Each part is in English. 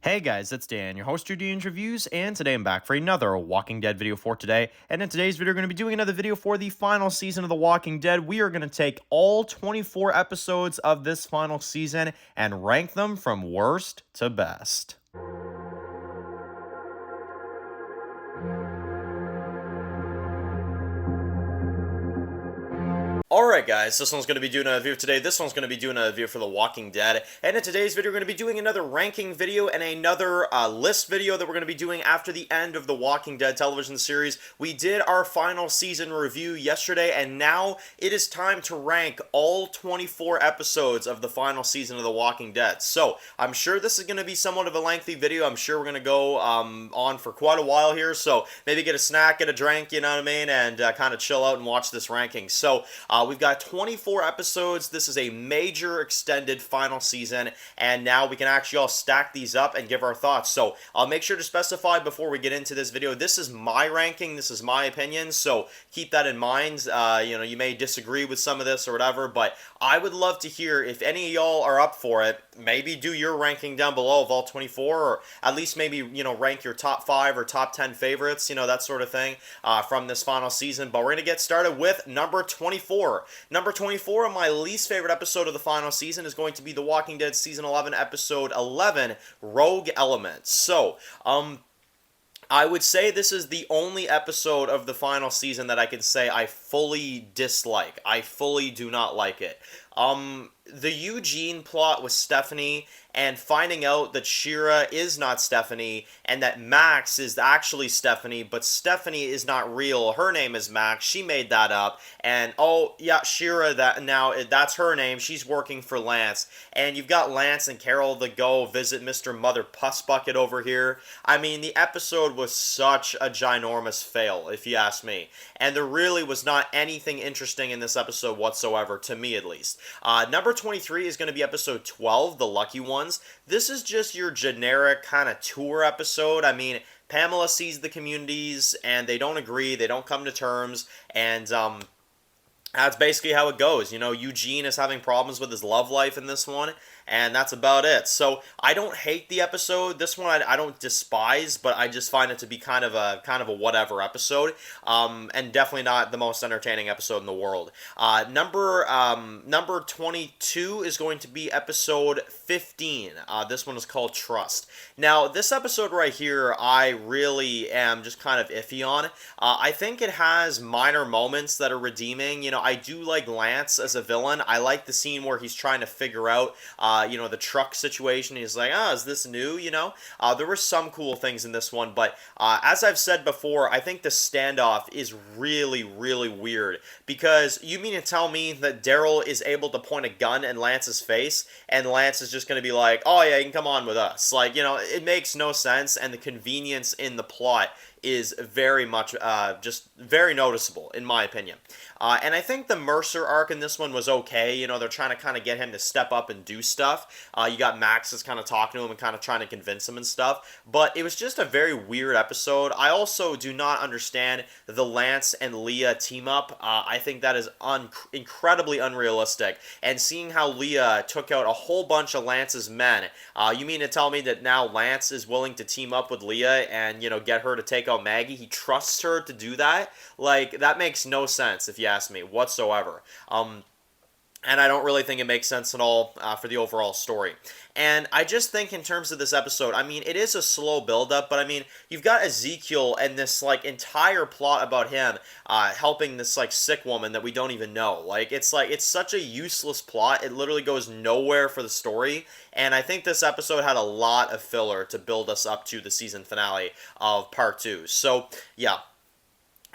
Hey guys, it's Dan, your host of Dan's Reviews, and today I'm back for another Walking Dead video for today. And in today's video, we're going to be doing another video for the final season of The Walking Dead. We are going to take all 24 episodes of this final season and rank them from worst to best. Alright guys, this one's going to be doing a review today. This one's going to be doing a review for The Walking Dead. And in today's video, we're going to be doing another ranking video and another list video that we're going to be doing after the end of The Walking Dead television series. We did our final season review yesterday, and now it is time to rank all 24 episodes of the final season of The Walking Dead. So, I'm sure this is going to be somewhat of a lengthy video. I'm sure we're going to go on for quite a while here, so maybe get a snack, get a drink, you know what I mean, and kind of chill out and watch this ranking. So, we've got 24 episodes. This is a major extended final season, and now we can actually all stack these up and give our thoughts. So I'll make sure to specify before we get into this video, this is my ranking, this is my opinion, so keep that in mind. You may disagree with some of this or whatever, but I would love to hear if any of y'all are up for it. Maybe do your ranking down below of all 24, or at least maybe, rank your top 5 or top 10 favorites, that sort of thing from this final season. But we're going to get started with number 24. Number 24 on my least favorite episode of the final season is going to be The Walking Dead Season 11, Episode 11, Rogue Elements. So, I would say this is the only episode of the final season that I can say I fully dislike. I fully do not like it. The Eugene plot with Stephanie and finding out that Shira is not Stephanie and that Max is actually Stephanie, but Stephanie is not real. Her name is Max. She made that up. And oh yeah, Shira, that's her name. She's working for Lance. And you've got Lance and Carol to go visit Mr. Mother Puss Bucket over here. I mean, the episode was such a ginormous fail, if you ask me. And there really was not anything interesting in this episode whatsoever, to me at least. Number 23 is going to be episode 12, The Lucky Ones. This is just your generic kind of tour episode. I mean, Pamela sees the communities and they don't agree, they don't come to terms, and that's basically how it goes. Eugene is having problems with his love life in this one, and that's about it. So I don't hate the episode. This one I don't despise, but I just find it to be kind of a whatever episode, and definitely not the most entertaining episode in the world. Number 22 is going to be episode 15. This one is called Trust. Now, this episode right here, I really am just kind of iffy on. I think it has minor moments that are redeeming. I do like Lance as a villain. I like the scene where he's trying to figure out, the truck situation. He's like, is this new, There were some cool things in this one, but as I've said before, I think the standoff is really, really weird, because you mean to tell me that Daryl is able to point a gun in Lance's face, and Lance is just going to be like, oh yeah, you can come on with us. Like, it makes no sense, and the convenience in the plot is very much just very noticeable, in my opinion. And I think the Mercer arc in this one was okay. They're trying to kind of get him to step up and do stuff. You got Max is kind of talking to him and kind of trying to convince him and stuff. But it was just a very weird episode. I also do not understand the Lance and Leah team up. I think that is incredibly unrealistic. And seeing how Leah took out a whole bunch of Lance's men, you mean to tell me that now Lance is willing to team up with Leah and, get her to take out Maggie? He trusts her to do that? Like, that makes no sense, if you ask me, whatsoever. And I don't really think it makes sense at all for the overall story. And I just think in terms of this episode, I mean, it is a slow build-up, but I mean, you've got Ezekiel and this, entire plot about him helping this, sick woman that we don't even know. It's such a useless plot. It literally goes nowhere for the story. And I think this episode had a lot of filler to build us up to the season finale of part 2. So, yeah.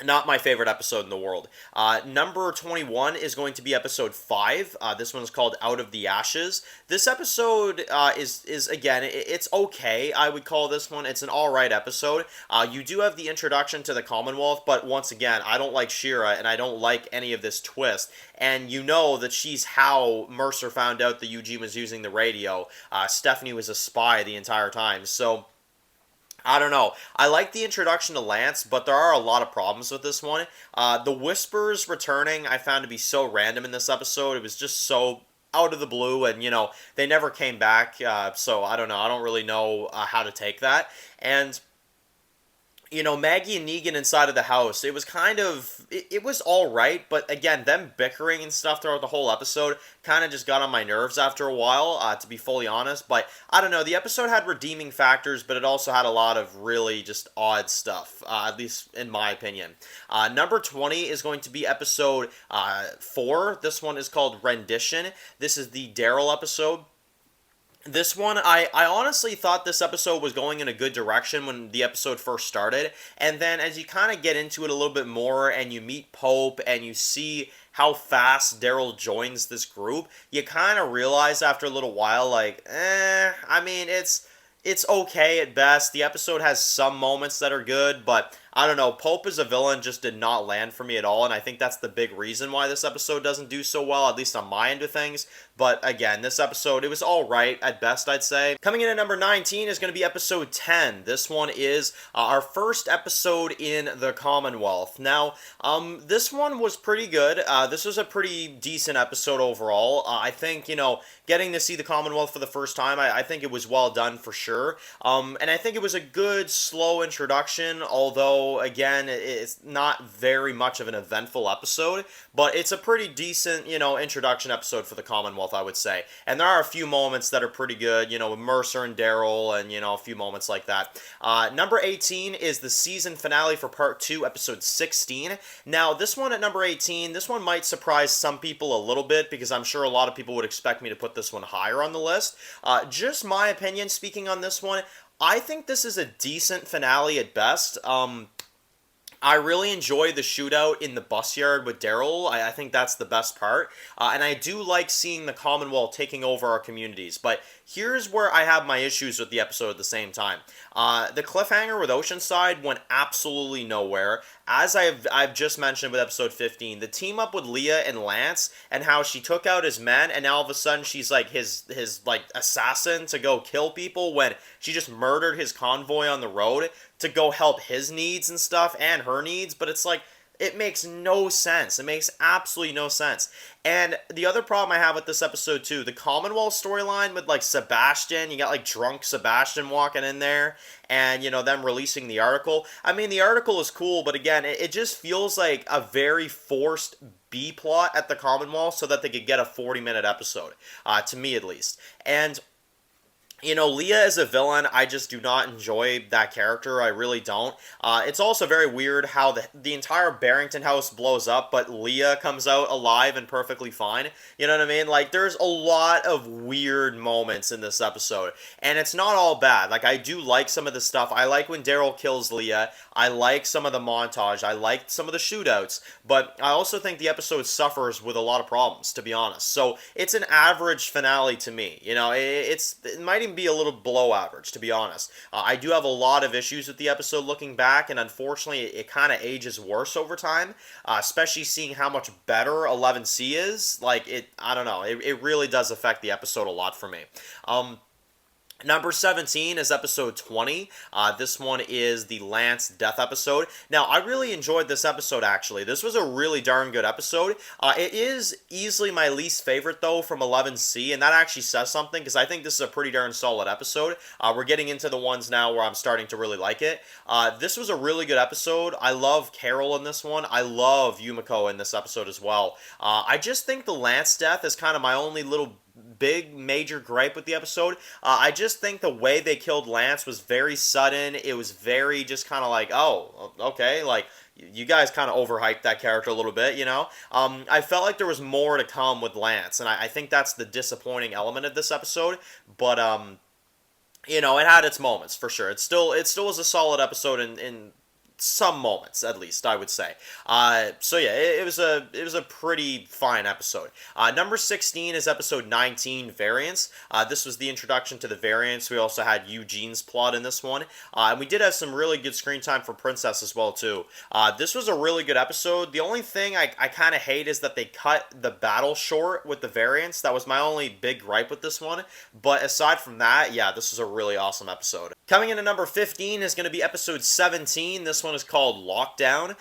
Not my favorite episode in the world. Number 21 is going to be episode 5. This one is called Out of the Ashes. This episode is again, it's okay, I would call this one. It's an alright episode. You do have the introduction to the Commonwealth, but once again, I don't like Shira, and I don't like any of this twist. And you know that she's how Mercer found out that Eugene was using the radio. Stephanie was a spy the entire time, so I don't know. I like the introduction to Lance, but there are a lot of problems with this one. The Whispers returning I found to be so random in this episode. It was just so out of the blue, and they never came back. So I don't know. I don't really know how to take that. And Maggie and Negan inside of the house, it was kind of, it was all right, but again, them bickering and stuff throughout the whole episode kind of just got on my nerves after a while, to be fully honest. But I don't know, the episode had redeeming factors, but it also had a lot of really just odd stuff, at least in my opinion. Number 20 is going to be episode 4. This one is called Rendition. This is the Daryl episode. This one, I honestly thought this episode was going in a good direction when the episode first started, and then as you kind of get into it a little bit more and you meet Pope and you see how fast Daryl joins this group, you kind of realize after a little while, like, I mean, it's okay at best. The episode has some moments that are good, but I don't know, Pope as a villain just did not land for me at all, and I think that's the big reason why this episode doesn't do so well, at least on my end of things. But again, this episode, it was alright at best, I'd say. Coming in at number 19 is going to be episode 10. This one is our first episode in the Commonwealth. Now, this one was pretty good. This was a pretty decent episode overall. I think, getting to see the Commonwealth for the first time, I think it was well done for sure. And I think it was a good, slow introduction, although again, it's not very much of an eventful episode, but it's a pretty decent, introduction episode for the Commonwealth, I would say. And there are a few moments that are pretty good, with Mercer and Daryl, and, a few moments like that. Number 18 is the season finale for part 2, episode 16. Now, this one at number 18, this one might surprise some people a little bit, because I'm sure a lot of people would expect me to put this one higher on the list. Just my opinion speaking on this one, I think this is a decent finale at best. I really enjoy the shootout in the bus yard with Daryl. I think that's the best part. And I do like seeing the Commonwealth taking over our communities. But here's where I have my issues with the episode at the same time. The cliffhanger with Oceanside went absolutely nowhere. As I've just mentioned with episode 15, the team up with Leah and Lance and how she took out his men, and now all of a sudden she's like his like assassin to go kill people when she just murdered his convoy on the road to go help his needs and stuff and her needs. But it's like, it makes no sense. It makes absolutely no sense. And the other problem I have with this episode too, the Commonwealth storyline with like Sebastian, you got like drunk Sebastian walking in there, and them releasing the article. I mean, the article is cool, but again, it just feels like a very forced B plot at the Commonwealth so that they could get a 40-minute episode, to me at least. And Leah as a villain, I just do not enjoy that character. I really don't. It's also very weird how the entire Barrington house blows up, but Leah comes out alive and perfectly fine. You know what I mean? Like, there's a lot of weird moments in this episode, and it's not all bad. Like, I do like some of the stuff. I like when Daryl kills Leah. I like some of the montage. I like some of the shootouts, but I also think the episode suffers with a lot of problems, to be honest. So, it's an average finale to me. It might even be a little below average, to be honest. I do have a lot of issues with the episode looking back, and unfortunately it kind of ages worse over time, especially seeing how much better 11C is. Like, I don't know, it really does affect the episode a lot for me. Number 17 is episode 20. This one is the Lance death episode. Now, I really enjoyed this episode, actually. This was a really darn good episode. It is easily my least favorite, though, from 11C, and that actually says something, because I think this is a pretty darn solid episode. We're getting into the ones now where I'm starting to really like it. This was a really good episode. I love Carol in this one. I love Yumiko in this episode as well. I just think the Lance death is kind of my only little big major gripe with the episode. I just think the way they killed Lance was very sudden. It was very just kind of like, oh, okay, like, you guys kind of overhyped that character a little bit, I felt like there was more to come with Lance, and I think that's the disappointing element of this episode, but it had its moments for sure. It still was a solid episode in some moments, at least, I would say. So yeah, it was a pretty fine episode. Number 16 is episode 19, Variants. This was the introduction to the Variants. We also had Eugene's plot in this one. And we did have some really good screen time for Princess as well, too. This was a really good episode. The only thing I kind of hate is that they cut the battle short with the Variants. That was my only big gripe with this one. But aside from that, yeah, this was a really awesome episode. Coming in at number 15 is going to be episode 17. This one one is called Lockdown.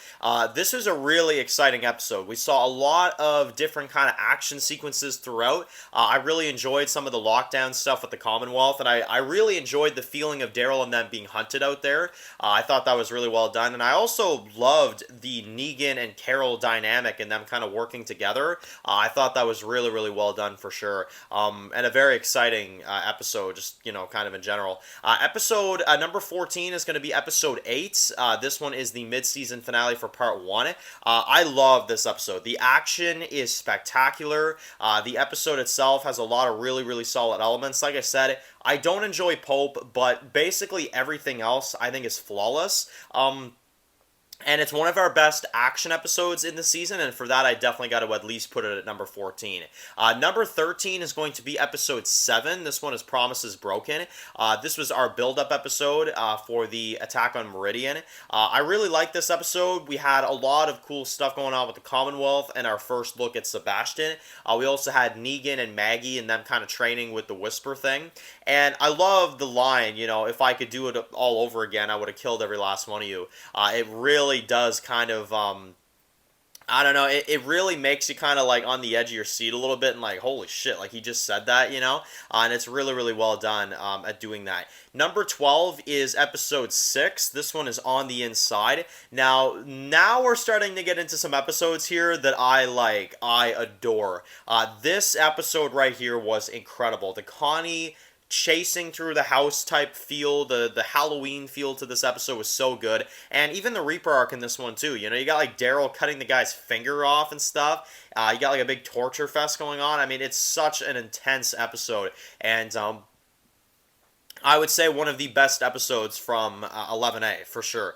This was a really exciting episode. We saw a lot of different kind of action sequences throughout. I really enjoyed some of the lockdown stuff with the Commonwealth, and I really enjoyed the feeling of Daryl and them being hunted out there. I thought that was really well done, and I also loved the Negan and Carol dynamic and them kind of working together. I thought that was really, really well done for sure, and a very exciting episode, just, kind of in general. Episode number 14 is going to be episode 8. This one is the mid-season finale for part 1. I love this episode. The action is spectacular. The episode itself has a lot of really, really solid elements. Like I said, I don't enjoy Pope, but basically everything else I think is flawless. And it's one of our best action episodes in the season, and for that I definitely got to at least put it at number 14. Number 13 is going to be episode 7. This one is Promises Broken. This was our build-up episode for the attack on Meridian. I really like this episode. We had a lot of cool stuff going on with the Commonwealth and our first look at Sebastian. We also had Negan and Maggie and them kind of training with the Whisper thing. And I love the line, if I could do it all over again, I would have killed every last one of you. It really does kind of, I don't know, it really makes you kind of like on the edge of your seat a little bit and like, holy shit, like he just said that, and it's really, really well done at doing that. Number 12 is episode 6. This one is On the Inside. Now we're starting to get into some episodes here that I adore. This episode right here was incredible. The Connie chasing through the house type feel, the Halloween feel to this episode was so good. And even the Reaper arc in this one too. You got like Daryl cutting the guy's finger off and stuff. You got like a big torture fest going on. I mean, it's such an intense episode. And I would say one of the best episodes from 11A, for sure.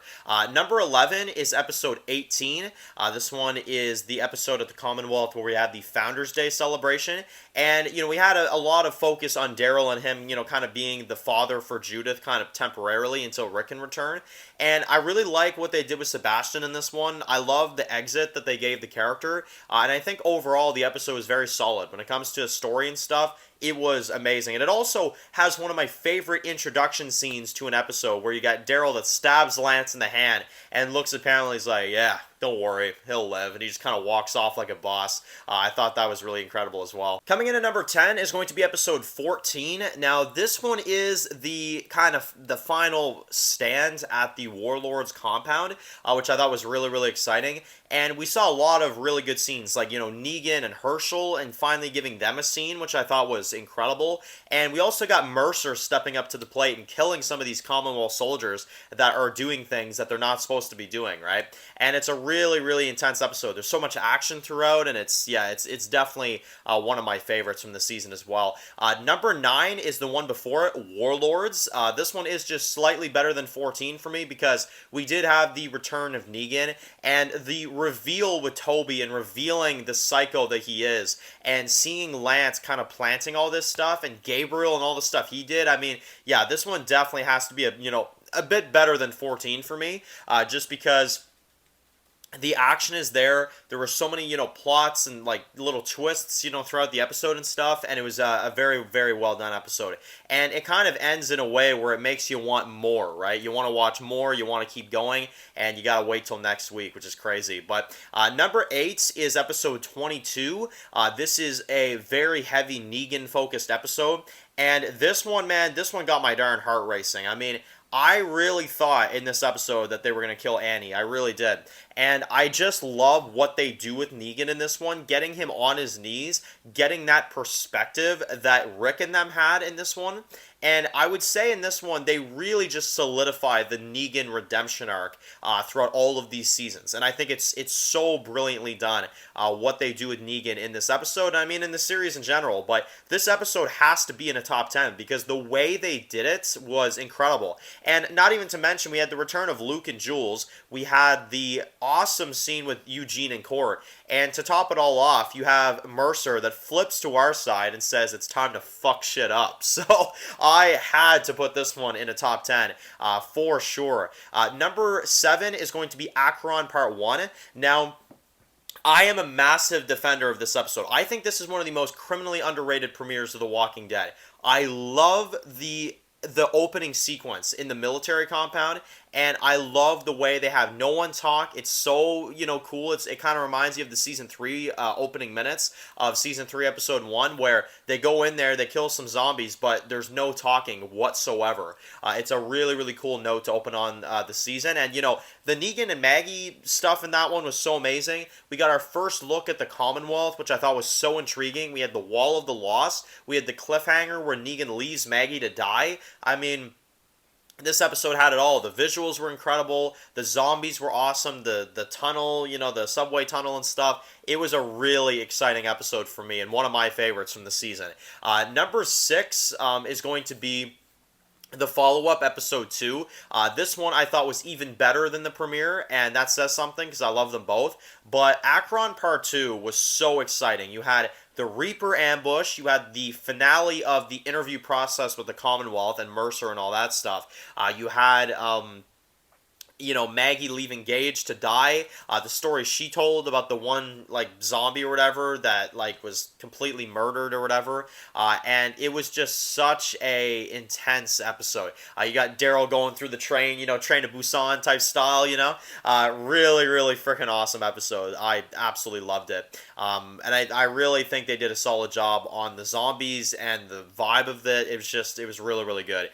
Number 11 is episode 18. This one is the episode at the Commonwealth where we had the Founders Day celebration. And, we had a lot of focus on Daryl and him, kind of being the father for Judith kind of temporarily until Rick can return. And I really like what they did with Sebastian in this one. I love the exit that they gave the character. And I think overall the episode was very solid. When it comes to story and stuff, it was amazing. And it also has one of my favorite introduction scenes to an episode where you got Daryl that stabs Lance in the hand and looks at Pamela, he's like, yeah, don't worry, he'll live. And he just kind of walks off like a boss. I thought that was really incredible as well. Coming in at number 10 is going to be episode 14. Now, this one is the kind of the final stand at the Warlord's compound, which I thought was really, really exciting. And we saw a lot of really good scenes, like, Negan and Herschel, and finally giving them a scene, which I thought was incredible. And we also got Mercer stepping up to the plate and killing some of these Commonwealth soldiers that are doing things that they're not supposed to be doing, right? And it's a really, really intense episode. There's so much action throughout, and it's definitely one of my favorites from the season as well. Number 9 is the one before it, Warlords. This one is just slightly better than 14 for me because we did have the return of Negan and the reveal with Toby and revealing the psycho that he is, and seeing Lance kind of planting all this stuff and Gabriel and all the stuff he did. I mean, yeah, this one definitely has to be a bit better than 14 for me, just because the action is there. There were so many, plots and like little twists, throughout the episode and stuff. And it was a very, very well done episode. And it kind of ends in a way where it makes you want more, right? You want to watch more. You want to keep going. And you got to wait till next week, which is crazy. But number 8 is episode 22. This is a very heavy Negan focused episode. And this one, man, got my darn heart racing. I mean, I really thought in this episode that they were going to kill Annie. I really did. And I just love what they do with Negan in this one, getting him on his knees, getting that perspective that Rick and them had in this one. And I would say in this one, they really just solidify the Negan redemption arc throughout all of these seasons. And I think it's so brilliantly done what they do with Negan in this episode. I mean, in the series in general. But this episode has to be in a top 10 because the way they did it was incredible. And not even to mention, we had the return of Luke and Jules. We had the awesome scene with Eugene and Court. And to top it all off, you have Mercer that flips to our side and says it's time to fuck shit up. So I had to put this one in a top 10 for sure. Number 7 is going to be Acheron Part 1. Now, I am a massive defender of this episode. I think this is one of the most criminally underrated premieres of The Walking Dead. I love the the opening sequence in the military compound, and I love the way they have no one talk. It's so, cool. It kind of reminds you of the season 3 opening minutes of season 3 episode 1, where they go in there, they kill some zombies, but there's no talking whatsoever. It's a really, really cool note to open on the season. And the Negan and Maggie stuff in that one was so amazing. We got our first look at the Commonwealth, which I thought was so intriguing. We had the Wall of the Lost. We had the cliffhanger where Negan leaves Maggie to die. I mean, this episode had it all. The visuals were incredible. The zombies were awesome. The tunnel, the subway tunnel and stuff. It was a really exciting episode for me and one of my favorites from the season. Number 6 is going to be the follow-up, episode 2. This one I thought was even better than the premiere, and that says something because I love them both. But Akron Part 2 was so exciting. You had the Reaper ambush, you had the finale of the interview process with the Commonwealth and Mercer and all that stuff. You had Maggie leaving Gage to die. The story she told about the one, zombie or whatever that, was completely murdered or whatever. And it was just such a intense episode. You got Daryl going through the train, Train to Busan type style, really, really freaking awesome episode. I absolutely loved it. And I really think they did a solid job on the zombies and the vibe of it. It was really, really good.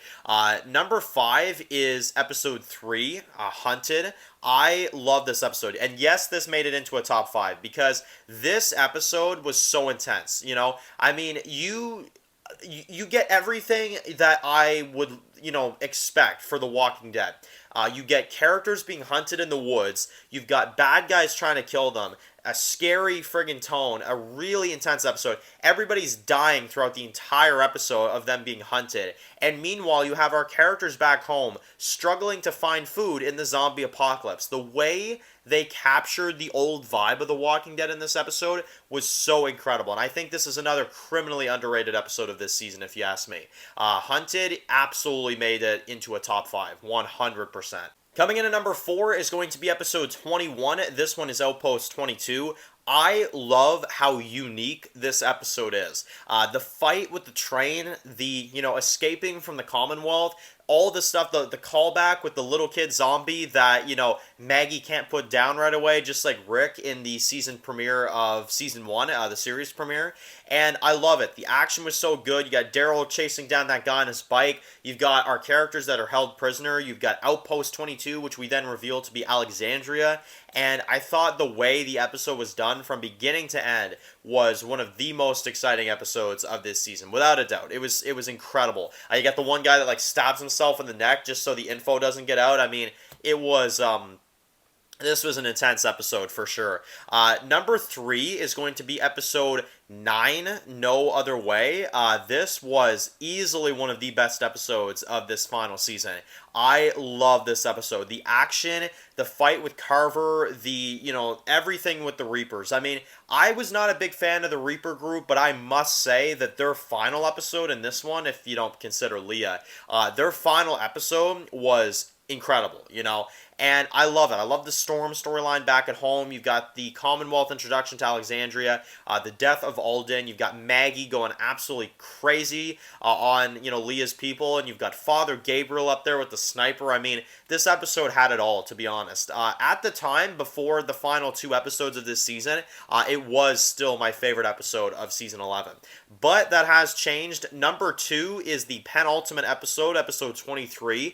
Number 5 is episode 3, Hunted. I love this episode, and yes, this made it into a top 5 because this episode was so intense. I mean, you get everything that I would expect for The Walking Dead. You get characters being hunted in the woods. You've got bad guys trying to kill them. A scary friggin' tone, a really intense episode. Everybody's dying throughout the entire episode of them being hunted. And meanwhile, you have our characters back home struggling to find food in the zombie apocalypse. The way they captured the old vibe of The Walking Dead in this episode was so incredible. And I think this is another criminally underrated episode of this season, if you ask me. Hunted absolutely made it into a top 5, 100%. Coming in at number 4 is going to be episode 21. This one is Outpost 22. I love how unique this episode is. The fight with the train, the, escaping from the Commonwealth, all the stuff, the callback with the little kid zombie that, Maggie can't put down right away, just like Rick in the season premiere of season 1, the series premiere. And I love it. The action was so good. You got Daryl chasing down that guy on his bike. You've got our characters that are held prisoner. You've got Outpost 22, which we then reveal to be Alexandria. And I thought the way the episode was done from beginning to end was one of the most exciting episodes of this season, without a doubt. It was incredible. You got the one guy that stabs himself in the neck just so the info doesn't get out. I mean, it was this was an intense episode for sure. Number 3 is going to be episode 9, No Other Way. This was easily one of the best episodes of this final season. I love this episode. The action, the fight with Carver, everything with the Reapers. I mean, I was not a big fan of the Reaper group, but I must say that their final episode in this one, if you don't consider Leah, their final episode was incredible, and I love it. I love the Storm storyline back at home. You've got the Commonwealth introduction to Alexandria, the death of Alden. You've got Maggie going absolutely crazy on, Leah's people, and you've got Father Gabriel up there with the sniper. I mean, this episode had it all, to be honest. At the time, before the final 2 episodes of this season, it was still my favorite episode of season 11. But that has changed. Number 2 is the penultimate episode, episode 23.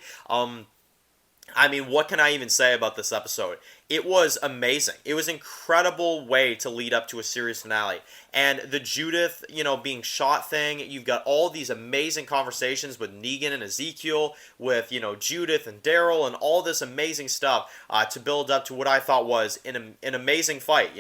I mean, what can I even say about this episode? It was amazing. It was an incredible way to lead up to a series finale. And the Judith, being shot thing, you've got all these amazing conversations with Negan and Ezekiel, with, Judith and Daryl, and all this amazing stuff to build up to what I thought was an amazing fight,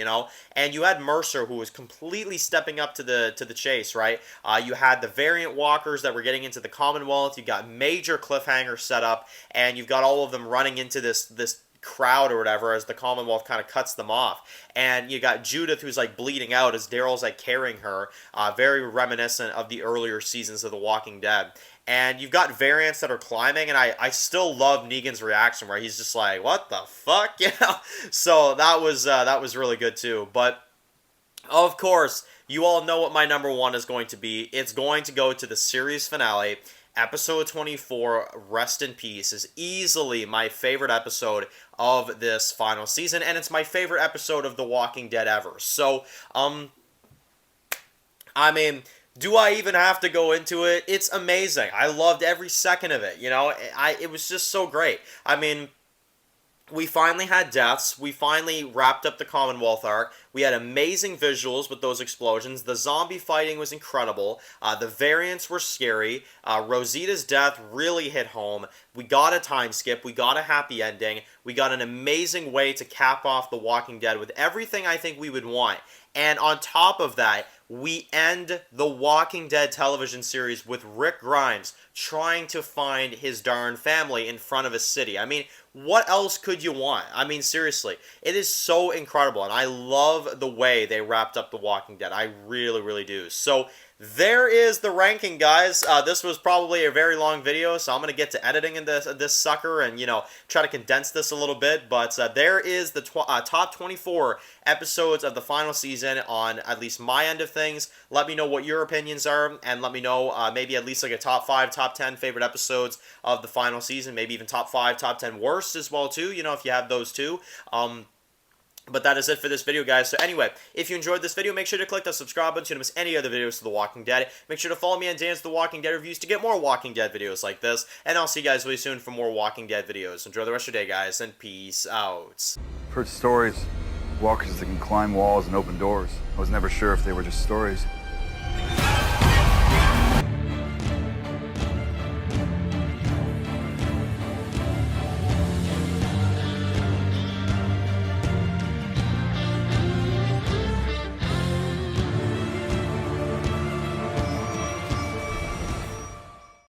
And you had Mercer, who was completely stepping up to the chase, right? You had the variant walkers that were getting into the Commonwealth. You got major cliffhangers set up, and you've got all of them running into this crowd or whatever as the Commonwealth kind of cuts them off. And you got Judith, who's bleeding out as Daryl's carrying her, very reminiscent of the earlier seasons of The Walking Dead. And you've got variants that are climbing, and I still love Negan's reaction where he's just like, what the fuck? So that was really good too. But of course, you all know what my number 1 is going to be. It's going to go to the series finale, episode 24, Rest in Peace, is easily my favorite episode of this final season, and it's my favorite episode of The Walking Dead ever. So, I mean, do I even have to go into it? It's amazing. I loved every second of it, you know? It was just so great. I mean, we finally had deaths. We finally wrapped up the Commonwealth arc. We had amazing visuals with those explosions. The zombie fighting was incredible. The variants were scary. Rosita's death really hit home. We got a time skip. We got a happy ending. We got an amazing way to cap off The Walking Dead with everything I think we would want. And on top of that, we end the Walking Dead television series with Rick Grimes trying to find his darn family in front of a city. I mean, what else could you want? I mean, seriously, it is so incredible, and I love the way they wrapped up The Walking Dead. I really, really do. So, there is the ranking, guys. This was probably a very long video, so I'm going to get to editing in this sucker and, you know, try to condense this a little bit. But there is the top 24 episodes of the final season on at least my end of things. Let me know what your opinions are, and let me know maybe at least like a top 5, top 10 favorite episodes of the final season. Maybe even top 5, top 10 worst as well, too, you know, if you have those too. But that is it for this video, guys. So anyway, if you enjoyed this video, make sure to click the subscribe button so you don't miss any other videos of The Walking Dead. Make sure to follow me on Dan's The Walking Dead Reviews to get more Walking Dead videos like this. And I'll see you guys really soon for more Walking Dead videos. Enjoy the rest of your day, guys, and peace out. I've heard stories. Walkers that can climb walls and open doors. I was never sure if they were just stories.